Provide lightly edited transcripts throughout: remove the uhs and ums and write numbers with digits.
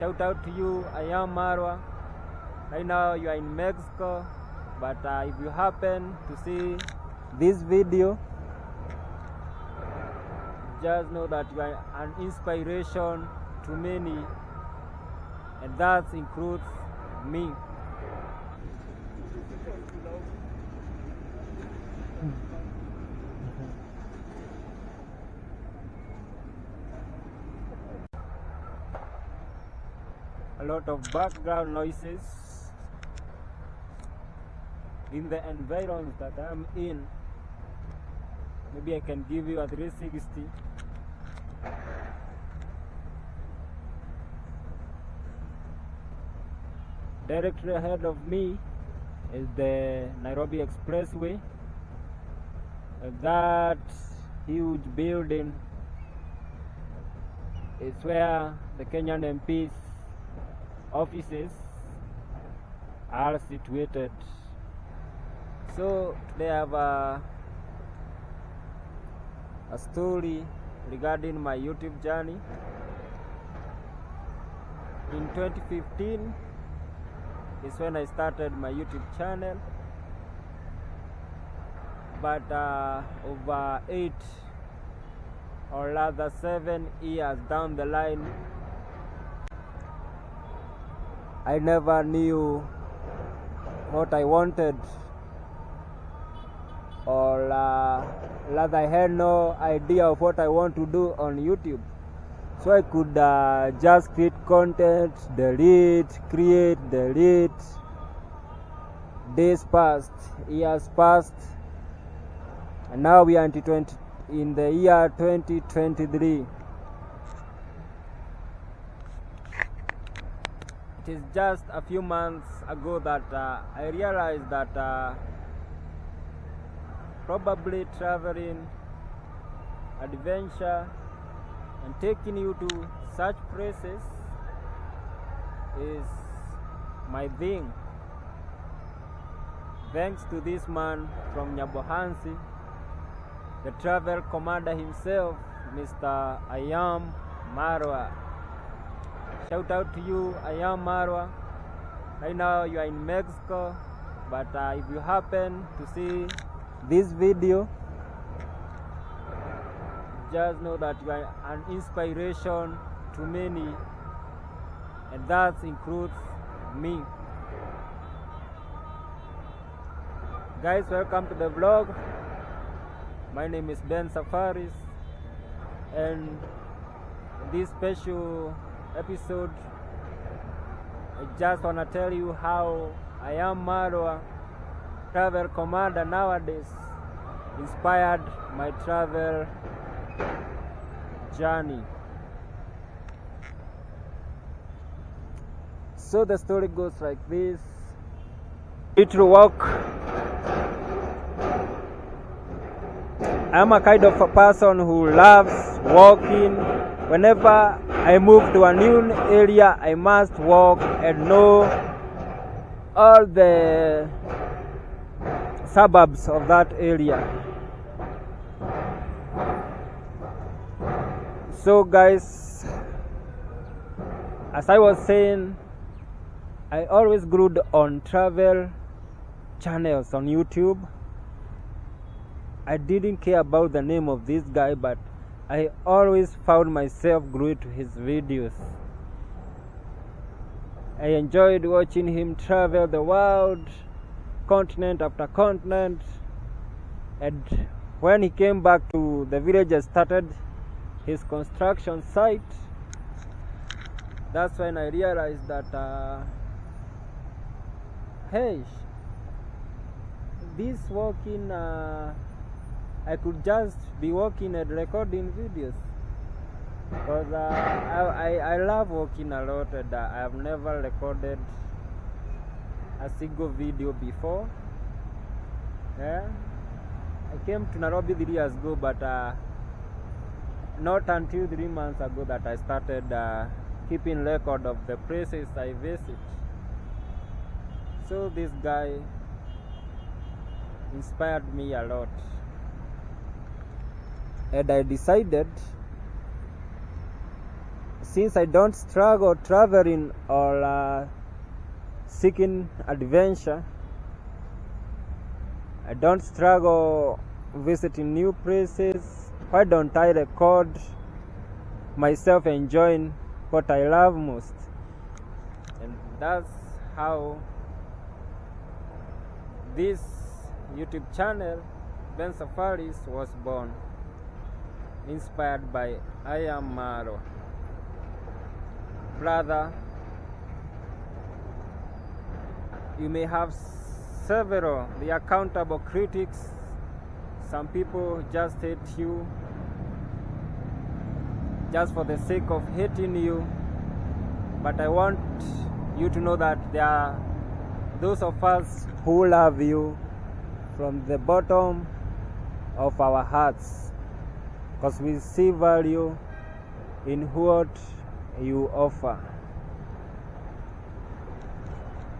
Shout out to you, I am Marwa. Right now you are in Mexico, but if you happen to see this video, just know that you are an inspiration to many, and that includes me. A lot of background noises in the environment that I'm in. Maybe I can give you a 360. Directly ahead of me is the Nairobi Expressway. That huge building is where the Kenyan MPs offices are situated. So they have a story regarding my YouTube journey. In 2015 is when I started my YouTube channel, but over 8 or rather 7 years down the line, I never knew what I wanted, or rather I had no idea of what I want to do on YouTube. So I could just create content, delete, create, delete. Days passed, years passed, and now we are in the year 2023. It is just a few months ago that I realized that probably traveling, adventure, and taking you to such places is my thing. Thanks to this man from Nyabohansi, the travel commander himself, Mr. I am Marwa. Shout out to you, I am Marwa. Right now you are in Mexico, but if you happen to see this video, just know that you are an inspiration to many, and that includes me. Guys, welcome to the vlog. My name is Ben Safaris, and in this special episode I just want to tell you how I am Marwa, travel commander nowadays, inspired my travel journey. So the story goes like this. Little walk. I'm a kind of a person who loves walking. Whenever I move to a new area, I must walk and know all the suburbs of that area. So guys, as I was saying, I always glued on travel channels on YouTube. I didn't care about the name of this guy, but I always found myself glued to his videos. I enjoyed watching him travel the world, continent after continent, and when he came back to the village and started his construction site, that's when I realized that hey, this walking, I could just be walking and recording videos, because I love walking a lot, and I have never recorded a single video before. Yeah, I came to Nairobi 3 years ago, but not until 3 months ago that I started keeping record of the places I visit. So this guy inspired me a lot, and I decided since I don't struggle traveling or seeking adventure, I don't struggle visiting new places, why don't I record myself enjoying what I love most? And that's how this YouTube channel, Ben Safaris, was born, inspired by I Am Marwa. Brother, you may have several the accountable critics. Some people just hate you just for the sake of hating you, but I want you to know that there are those of us who love you from the bottom of our hearts, because we see value in what you offer.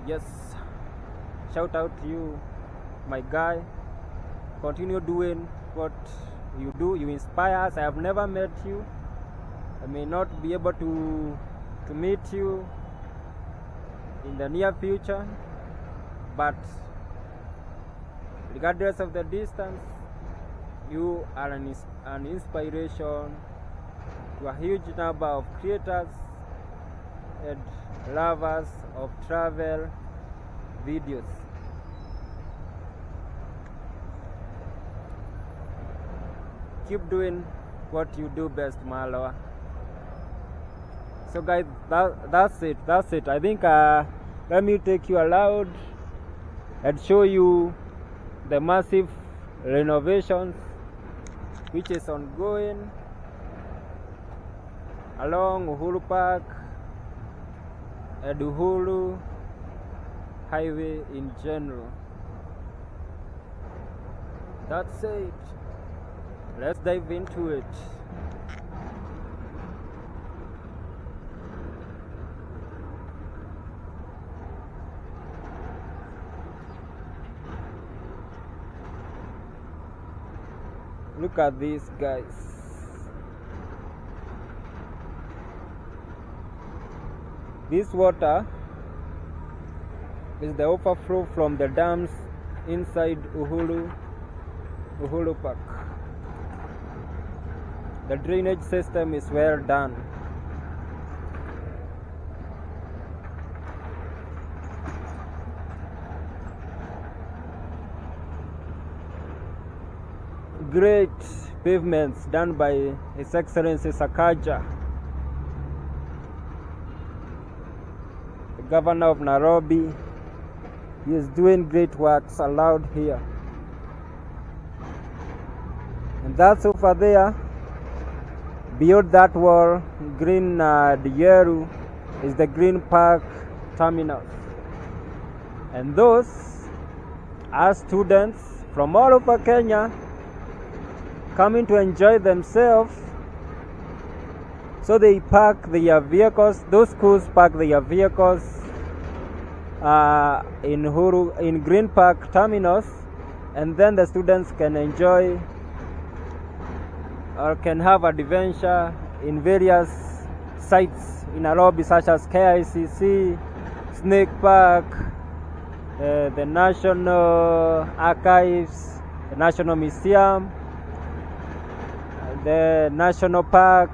Yes, shout out to you, my guy. Continue doing what you do. You inspire us. I have never met you. I may not be able to meet you in the near future, but regardless of the distance, you are an inspiration to a huge number of creators and lovers of travel videos. Keep doing what you do best, Marwa. So guys, that's it. I think let me take you aloud and show you the massive renovations which is ongoing along Uhuru Park and Uhuru Highway in general. That's it. Let's dive into it. Look at this, guys. This water is the overflow from the dams inside Uhuru Park. The drainage system is well done. Great pavements done by His Excellency Sakaja, the Governor of Nairobi. He is doing great works allowed here. And that's over there. Beyond that wall, green Dieru, is the Green Park terminal. And those are students from all over Kenya coming to enjoy themselves. So they park their vehicles, those schools park their vehicles in Green Park terminals, and then the students can enjoy or can have adventure in various sites in Nairobi, such as KICC, Snake Park, the National Archives, the National Museum, the National Park,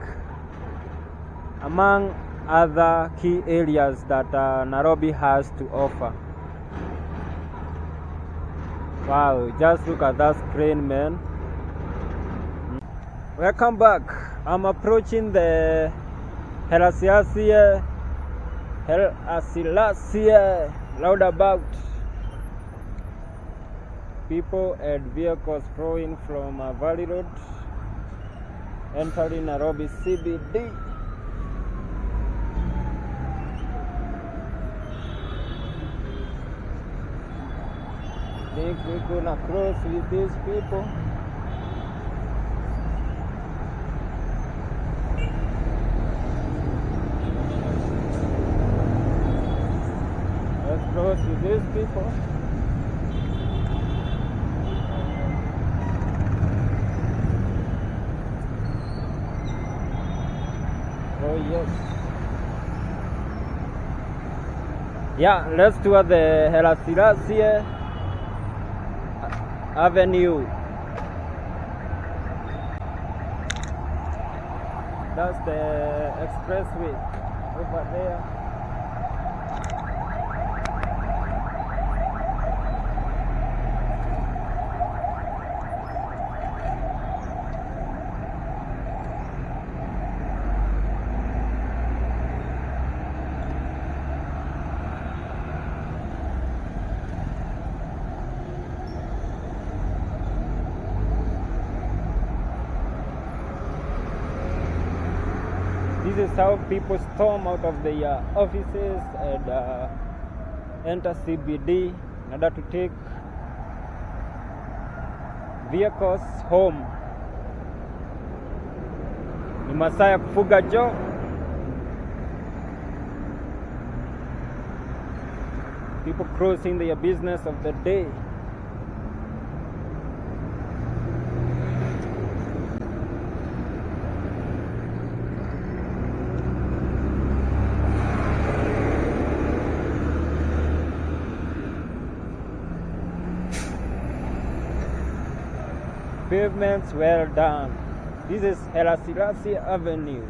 among other key areas that Nairobi has to offer. Wow, just look at that screen, man. Welcome back. I'm approaching the Haile Selassie roundabout. People and vehicles flowing from Valley Road, entering Nairobi CBD. Think we're gonna cross with these people. Let's cross with these people. Oh yes. Yeah, let's tour the Selassie Avenue. That's the expressway over there. This is how people storm out of their offices and enter CBD in order to take vehicles home. Ni masaa ya kufuga joo. People crossing their business of the day. Pavements well done. This is Selassie Avenue.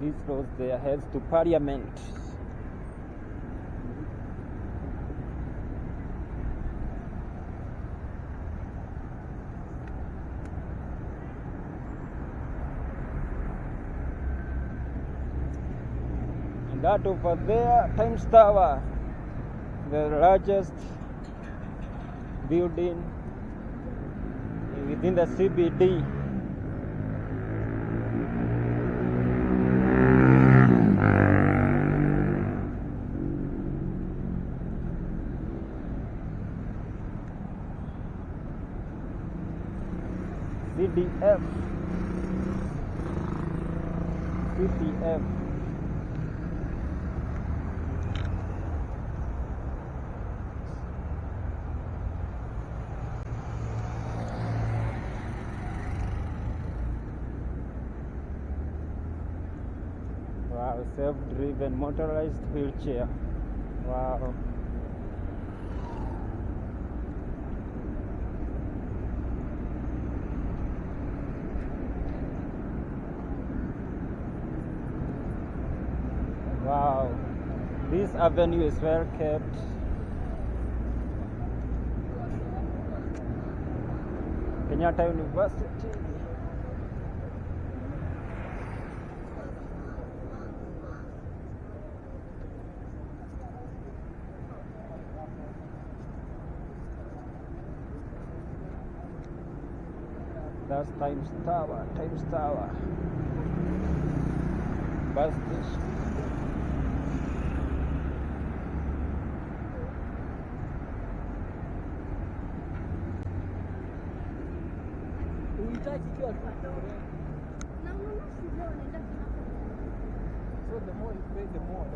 These roads, their heads to Parliament. And that over there, Times Tower, the largest building within the CBD. CTF. Wow, self-driven motorized wheelchair. Wow. Wow, this avenue is well kept. Kenyatta University. That's Times Tower, bus station. So the more you pay, the more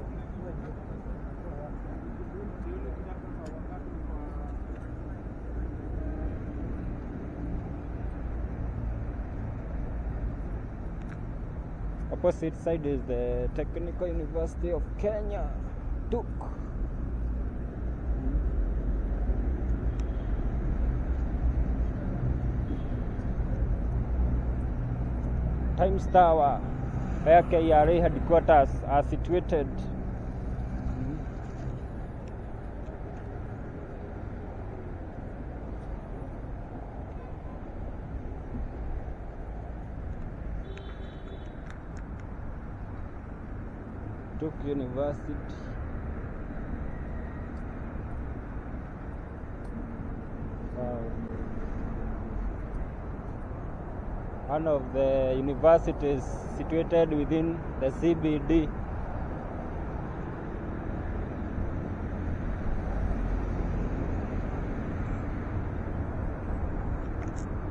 Opposite side is the Technical University of Kenya, TUK. Times Tower, where KRA headquarters are situated. took university. One of the universities situated within the CBD.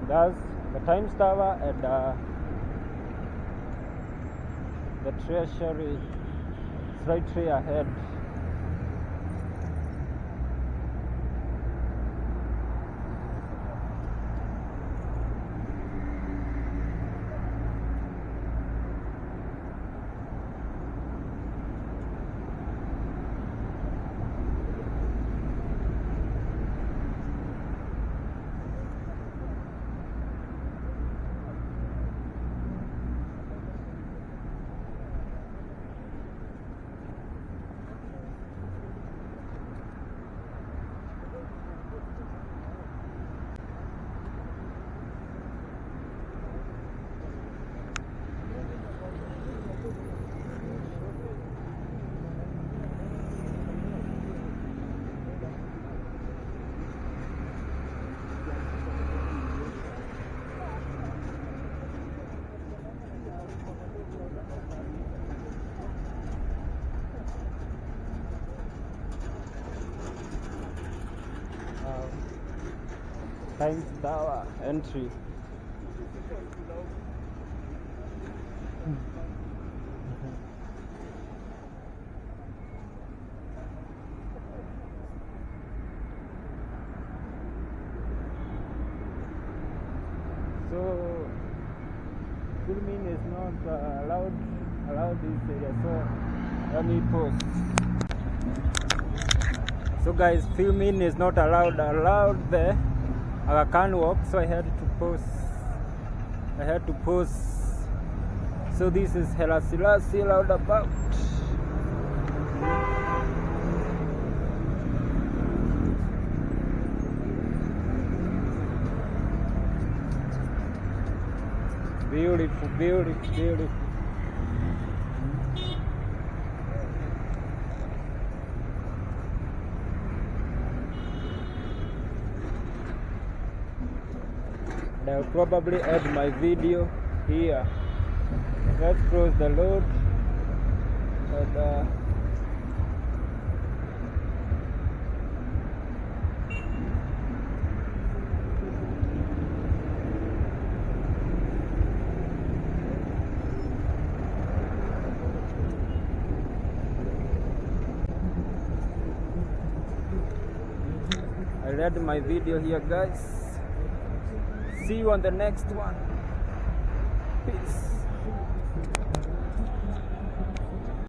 That's the Times Tower and the Treasury is right here ahead. Times Tower entry. So filming is not allowed this area, so let me pause. So guys, filming is not allowed there. I can't walk, so I had to pause. So this is Haile Selassie roundabout. Beautiful, beautiful, beautiful. I'll probably add my video here. Let's cross the road and I'll add my video here, guys. See you on the next one.